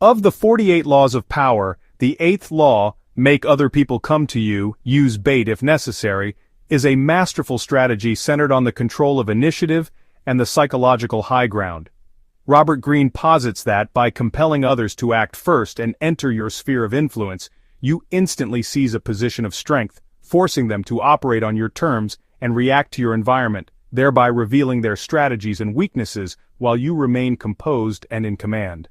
Of the 48 laws of power, the eighth law, make other people come to you, use bait if necessary, is a masterful strategy centered on the control of initiative and the psychological high ground. Robert Greene posits that by compelling others to act first and enter your sphere of influence, you instantly seize a position of strength, forcing them to operate on your terms and react to your environment, thereby revealing their strategies and weaknesses while you remain composed and in command.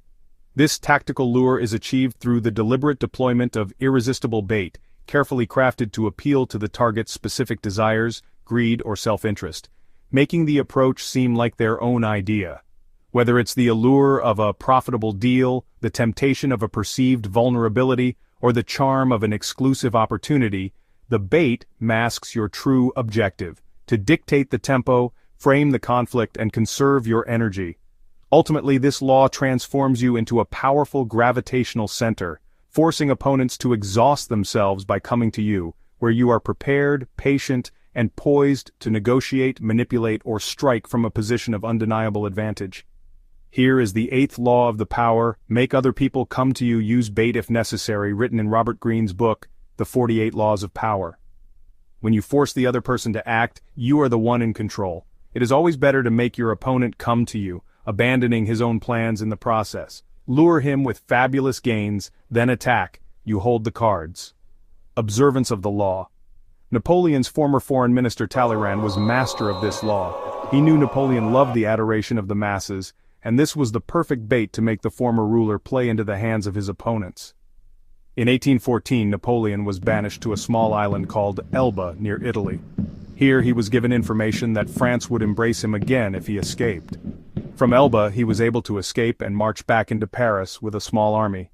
This tactical lure is achieved through the deliberate deployment of irresistible bait, carefully crafted to appeal to the target's specific desires, greed, or self-interest, making the approach seem like their own idea. Whether it's the allure of a profitable deal, the temptation of a perceived vulnerability, or the charm of an exclusive opportunity, the bait masks your true objective: to dictate the tempo, frame the conflict, and conserve your energy. Ultimately, this law transforms you into a powerful gravitational center, forcing opponents to exhaust themselves by coming to you, where you are prepared, patient, and poised to negotiate, manipulate, or strike from a position of undeniable advantage. Here is the eighth law of the power: make other people come to you, use bait if necessary, written in Robert Greene's book, The 48 Laws of Power. When you force the other person to act, you are the one in control. It is always better to make your opponent come to you, abandoning his own plans in the process. Lure him with fabulous gains, then attack. You hold the cards. Observance of the law. Napoleon's former foreign minister Talleyrand was master of this law. He knew Napoleon loved the adoration of the masses, and this was the perfect bait to make the former ruler play into the hands of his opponents. In 1814, Napoleon was banished to a small island called Elba near Italy. Here he was given information that France would embrace him again if he escaped. From Elba he was able to escape and march back into Paris with a small army.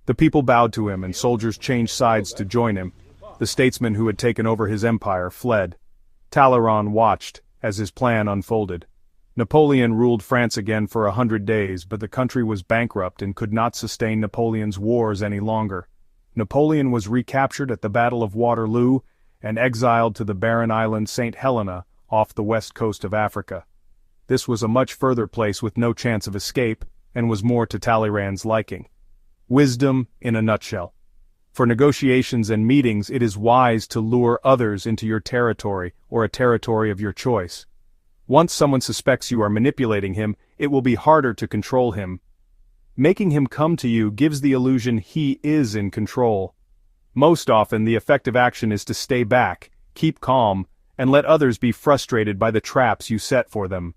The people bowed to him and soldiers changed sides to join him. The statesman who had taken over his empire fled. Talleyrand watched as his plan unfolded. Napoleon ruled France again for 100 days, but the country was bankrupt and could not sustain Napoleon's wars any longer. Napoleon was recaptured at the Battle of Waterloo and exiled to the barren island St. Helena off the west coast of Africa. This was a much further place with no chance of escape, and was more to Talleyrand's liking. Wisdom in a nutshell. For negotiations and meetings, it is wise to lure others into your territory or a territory of your choice. Once someone suspects you are manipulating him, it will be harder to control him. Making him come to you gives the illusion he is in control. Most often, the effective action is to stay back, keep calm, and let others be frustrated by the traps you set for them.